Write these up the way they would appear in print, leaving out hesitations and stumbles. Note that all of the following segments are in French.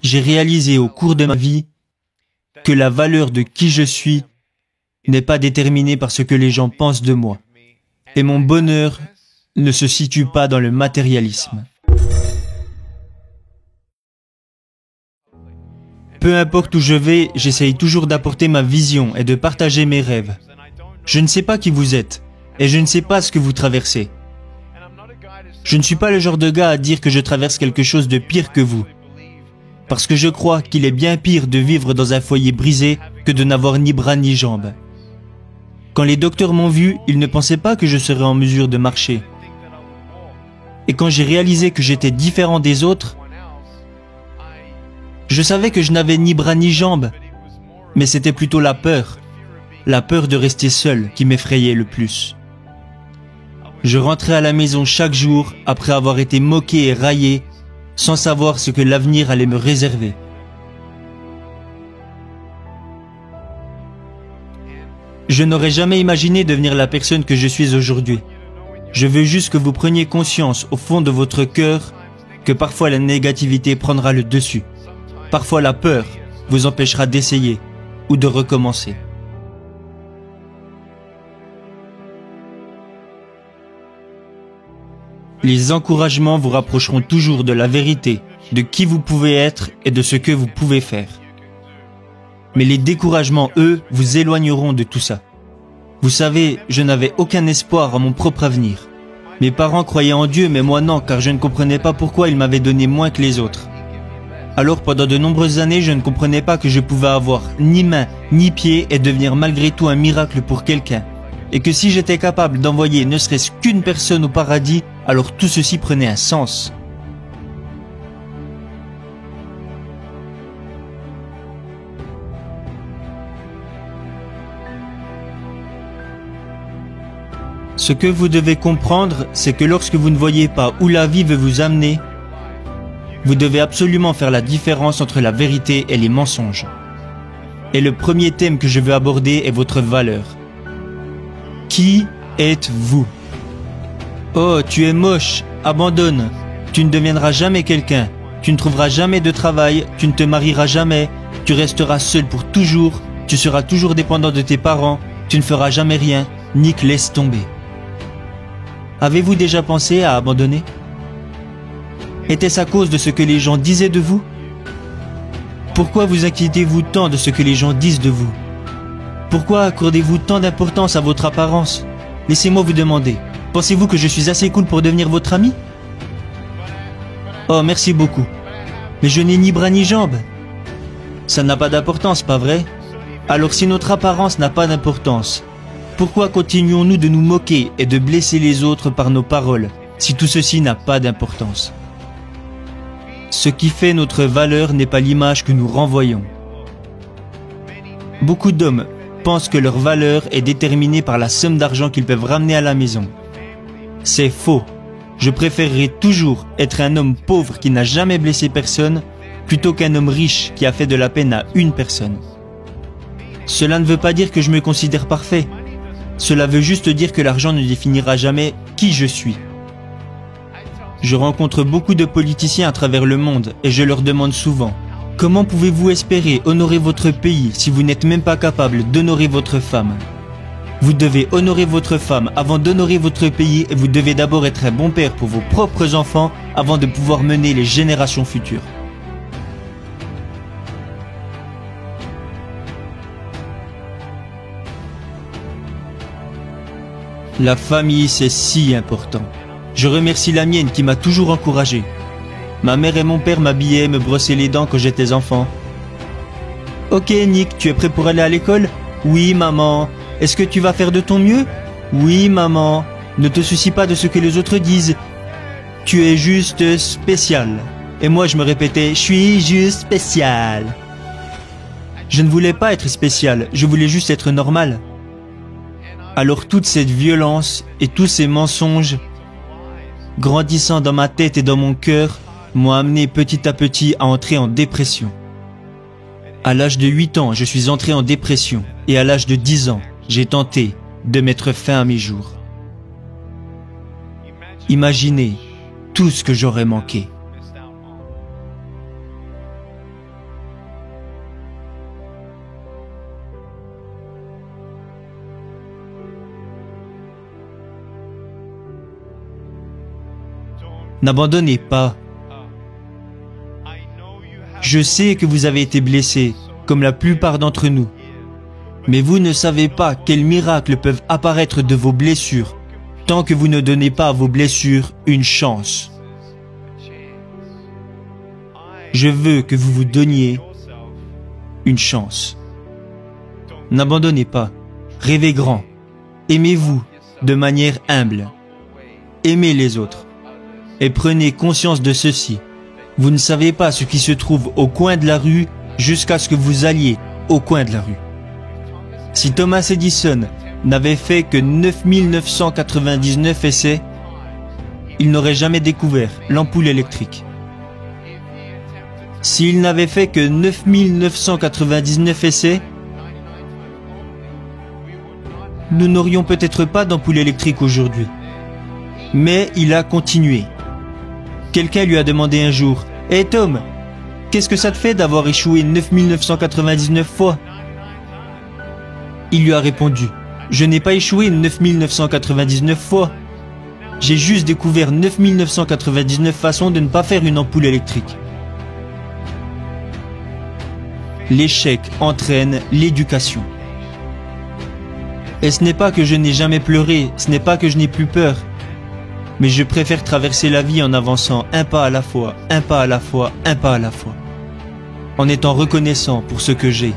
j'ai réalisé au cours de ma vie que la valeur de qui je suis n'est pas déterminée par ce que les gens pensent de moi. Et mon bonheur ne se situe pas dans le matérialisme. Peu importe où je vais, j'essaye toujours d'apporter ma vision et de partager mes rêves. Je ne sais pas qui vous êtes, et je ne sais pas ce que vous traversez. Je ne suis pas le genre de gars à dire que je traverse quelque chose de pire que vous. Parce que je crois qu'il est bien pire de vivre dans un foyer brisé que de n'avoir ni bras ni jambes. Quand les docteurs m'ont vu, ils ne pensaient pas que je serais en mesure de marcher. Et quand j'ai réalisé que j'étais différent des autres, je savais que je n'avais ni bras ni jambes, mais c'était plutôt la peur de rester seul qui m'effrayait le plus. Je rentrais à la maison chaque jour après avoir été moqué et raillé, sans savoir ce que l'avenir allait me réserver. Je n'aurais jamais imaginé devenir la personne que je suis aujourd'hui. Je veux juste que vous preniez conscience au fond de votre cœur que parfois la négativité prendra le dessus. Parfois la peur vous empêchera d'essayer ou de recommencer. Les encouragements vous rapprocheront toujours de la vérité, de qui vous pouvez être et de ce que vous pouvez faire. Mais les découragements, eux, vous éloigneront de tout ça. Vous savez, je n'avais aucun espoir à mon propre avenir. Mes parents croyaient en Dieu, mais moi non, car je ne comprenais pas pourquoi ils m'avaient donné moins que les autres. Alors pendant de nombreuses années, je ne comprenais pas que je pouvais avoir ni main, ni pied et devenir malgré tout un miracle pour quelqu'un. Et que si j'étais capable d'envoyer ne serait-ce qu'une personne au paradis, alors tout ceci prenait un sens. Ce que vous devez comprendre, c'est que lorsque vous ne voyez pas où la vie veut vous amener, vous devez absolument faire la différence entre la vérité et les mensonges. Et le premier thème que je veux aborder est votre valeur. Qui êtes-vous? Oh, tu es moche, abandonne. Tu ne deviendras jamais quelqu'un. Tu ne trouveras jamais de travail, tu ne te marieras jamais, tu resteras seul pour toujours, tu seras toujours dépendant de tes parents, tu ne feras jamais rien, Nick, laisse tomber. Avez-vous déjà pensé à abandonner? Était-ce à cause de ce que les gens disaient de vous? Pourquoi vous inquiétez-vous tant de ce que les gens disent de vous? Pourquoi accordez-vous tant d'importance à votre apparence? Laissez-moi vous demander, pensez-vous que je suis assez cool pour devenir votre ami? Oh, merci beaucoup. Mais je n'ai ni bras ni jambes. Ça n'a pas d'importance, pas vrai? Alors si notre apparence n'a pas d'importance, pourquoi continuons-nous de nous moquer et de blesser les autres par nos paroles, si tout ceci n'a pas d'importance? Ce qui fait notre valeur n'est pas l'image que nous renvoyons. Beaucoup d'hommes pensent que leur valeur est déterminée par la somme d'argent qu'ils peuvent ramener à la maison. C'est faux. Je préférerais toujours être un homme pauvre qui n'a jamais blessé personne plutôt qu'un homme riche qui a fait de la peine à une personne. Cela ne veut pas dire que je me considère parfait. Cela veut juste dire que l'argent ne définira jamais qui je suis. Je rencontre beaucoup de politiciens à travers le monde et je leur demande souvent: comment pouvez-vous espérer honorer votre pays si vous n'êtes même pas capable d'honorer votre femme? Vous devez honorer votre femme avant d'honorer votre pays et vous devez d'abord être un bon père pour vos propres enfants avant de pouvoir mener les générations futures. La famille, c'est si important. Je remercie la mienne qui m'a toujours encouragé. Ma mère et mon père m'habillaient et me brossaient les dents quand j'étais enfant. Ok Nick, tu es prêt pour aller à l'école? Oui maman. Est-ce que tu vas faire de ton mieux? Oui maman. Ne te soucie pas de ce que les autres disent. Tu es juste spécial. Et moi je me répétais, je suis juste spécial. Je ne voulais pas être spécial, je voulais juste être normal. Alors toute cette violence et tous ces mensonges grandissant dans ma tête et dans mon cœur m'ont amené petit à petit à entrer en dépression. À l'âge de 8 ans, je suis entré en dépression et à l'âge de 10 ans, j'ai tenté de mettre fin à mes jours. Imaginez tout ce que j'aurais manqué. N'abandonnez pas. Je sais que vous avez été blessé, comme la plupart d'entre nous. Mais vous ne savez pas quels miracles peuvent apparaître de vos blessures, tant que vous ne donnez pas à vos blessures une chance. Je veux que vous vous donniez une chance. N'abandonnez pas, rêvez grand, aimez-vous de manière humble, aimez les autres et prenez conscience de ceci. Vous ne savez pas ce qui se trouve au coin de la rue jusqu'à ce que vous alliez au coin de la rue. Si Thomas Edison n'avait fait que 9999 essais, il n'aurait jamais découvert l'ampoule électrique. S'il n'avait fait que 9999 essais, nous n'aurions peut-être pas d'ampoule électrique aujourd'hui. Mais il a continué. Quelqu'un lui a demandé un jour, « Hey Tom, qu'est-ce que ça te fait d'avoir échoué 9999 fois ?» Il lui a répondu, « Je n'ai pas échoué 9999 fois. J'ai juste découvert 9999 façons de ne pas faire une ampoule électrique. » L'échec entraîne l'éducation. Et ce n'est pas que je n'ai jamais pleuré, ce n'est pas que je n'ai plus peur, mais je préfère traverser la vie en avançant un pas à la fois, un pas à la fois, un pas à la fois, en étant reconnaissant pour ce que j'ai.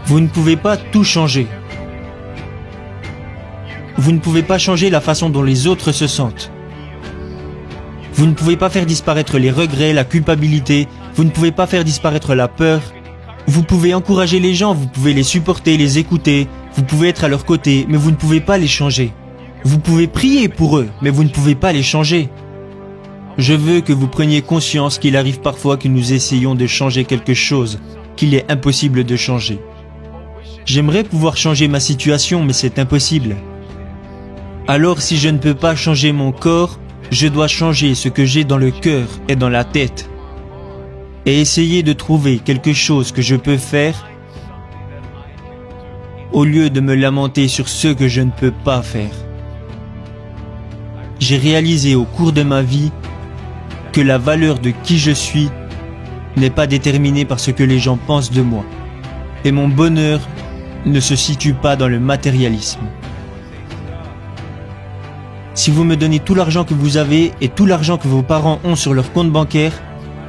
Vous ne pouvez pas tout changer. Vous ne pouvez pas changer la façon dont les autres se sentent. Vous ne pouvez pas faire disparaître les regrets, la culpabilité. Vous ne pouvez pas faire disparaître la peur. Vous pouvez encourager les gens, vous pouvez les supporter, les écouter. Vous pouvez être à leur côté, mais vous ne pouvez pas les changer. Vous pouvez prier pour eux, mais vous ne pouvez pas les changer. Je veux que vous preniez conscience qu'il arrive parfois que nous essayons de changer quelque chose, qu'il est impossible de changer. J'aimerais pouvoir changer ma situation, mais c'est impossible. Alors si je ne peux pas changer mon corps, je dois changer ce que j'ai dans le cœur et dans la tête. Et essayer de trouver quelque chose que je peux faire au lieu de me lamenter sur ce que je ne peux pas faire. J'ai réalisé au cours de ma vie que la valeur de qui je suis n'est pas déterminée par ce que les gens pensent de moi. Et mon bonheur ne se situe pas dans le matérialisme. Si vous me donnez tout l'argent que vous avez et tout l'argent que vos parents ont sur leur compte bancaire,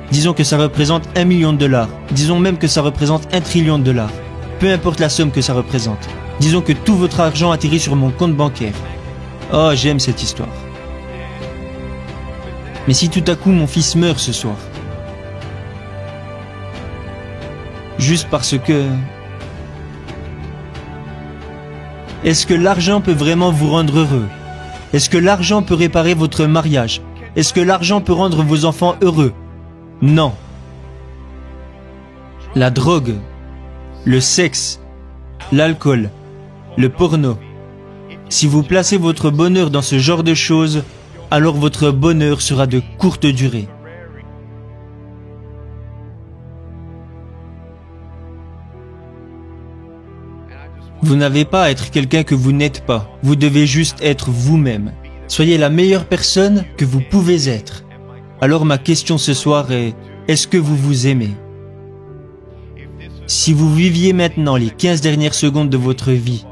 disons que ça représente 1 million de dollars, disons même que ça représente 1 trillion de dollars, peu importe la somme que ça représente, disons que tout votre argent atterrit sur mon compte bancaire. Oh, j'aime cette histoire. Mais si tout à coup mon fils meurt ce soir, juste parce que... Est-ce que l'argent peut vraiment vous rendre heureux? Est-ce que l'argent peut réparer votre mariage? Est-ce que l'argent peut rendre vos enfants heureux? Non. La drogue, le sexe, l'alcool, le porno. Si vous placez votre bonheur dans ce genre de choses, alors votre bonheur sera de courte durée. Vous n'avez pas à être quelqu'un que vous n'êtes pas. Vous devez juste être vous-même. Soyez la meilleure personne que vous pouvez être. Alors ma question ce soir est, est-ce que vous vous aimez? Si vous viviez maintenant les 15 dernières secondes de votre vie,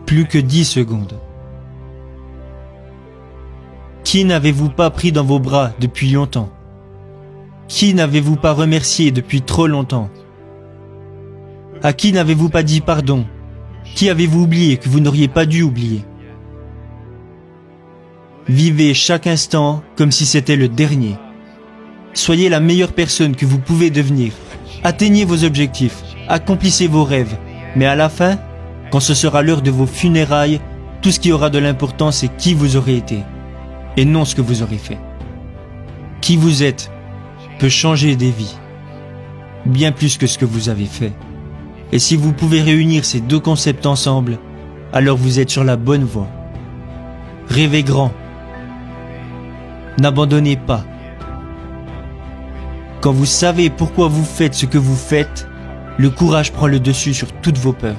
plus que 10 secondes, qui n'avez-vous pas pris dans vos bras depuis longtemps? Qui n'avez-vous pas remercié depuis trop longtemps? À qui n'avez-vous pas dit pardon? Qui avez-vous oublié que vous n'auriez pas dû oublier? Vivez chaque instant comme si c'était le dernier. Soyez la meilleure personne que vous pouvez devenir. Atteignez vos objectifs, accomplissez vos rêves. Mais à la fin, quand ce sera l'heure de vos funérailles, tout ce qui aura de l'importance c'est qui vous aurez été, et non ce que vous aurez fait. Qui vous êtes peut changer des vies, bien plus que ce que vous avez fait. Et si vous pouvez réunir ces deux concepts ensemble, alors vous êtes sur la bonne voie. Rêvez grand, N'abandonnez pas. Quand vous savez pourquoi vous faites ce que vous faites, le courage prend le dessus sur toutes vos peurs.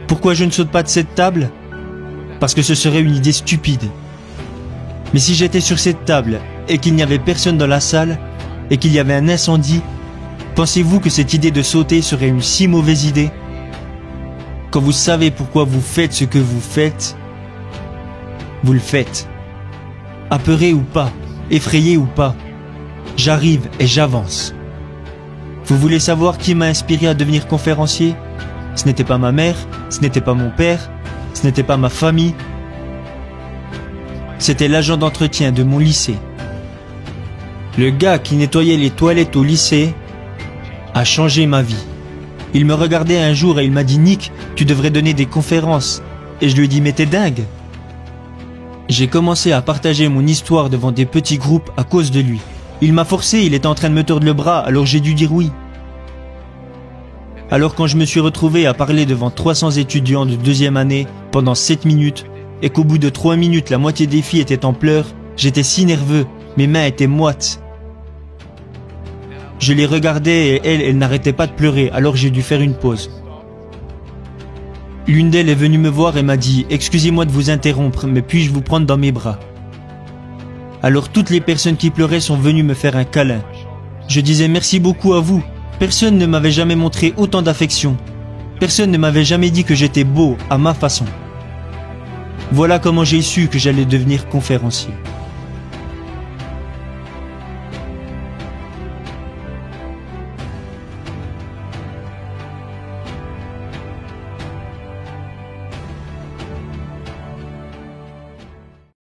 Pourquoi je ne saute pas de cette table? Parce que ce serait une idée stupide. Mais si j'étais sur cette table et qu'il n'y avait personne dans la salle et qu'il y avait un incendie, pensez-vous que cette idée de sauter serait une si mauvaise idée? Quand vous savez pourquoi vous faites ce que vous faites, vous le faites. Apeuré ou pas, effrayé ou pas, j'arrive et j'avance. Vous voulez savoir qui m'a inspiré à devenir conférencier? Ce n'était pas ma mère, ce n'était pas mon père, ce n'était pas ma famille. C'était l'agent d'entretien de mon lycée. Le gars qui nettoyait les toilettes au lycée a changé ma vie. Il me regardait un jour et il m'a dit « Nick, tu devrais donner des conférences ». Et je lui ai dit « Mais t'es dingue ». J'ai commencé à partager mon histoire devant des petits groupes à cause de lui. Il m'a forcé, il était en train de me tordre le bras, alors j'ai dû dire oui. Alors quand je me suis retrouvé à parler devant 300 étudiants de 2e année pendant 7 minutes, et qu'au bout de 3 minutes la moitié des filles étaient en pleurs, j'étais si nerveux, mes mains étaient moites. Je les regardais et elles n'arrêtaient pas de pleurer, alors j'ai dû faire une pause. L'une d'elles est venue me voir et m'a dit « Excusez-moi de vous interrompre, mais puis-je vous prendre dans mes bras ?» Alors toutes les personnes qui pleuraient sont venues me faire un câlin. Je disais « Merci beaucoup à vous. Personne ne m'avait jamais montré autant d'affection. Personne ne m'avait jamais dit que j'étais beau à ma façon. » Voilà comment j'ai su que j'allais devenir conférencier.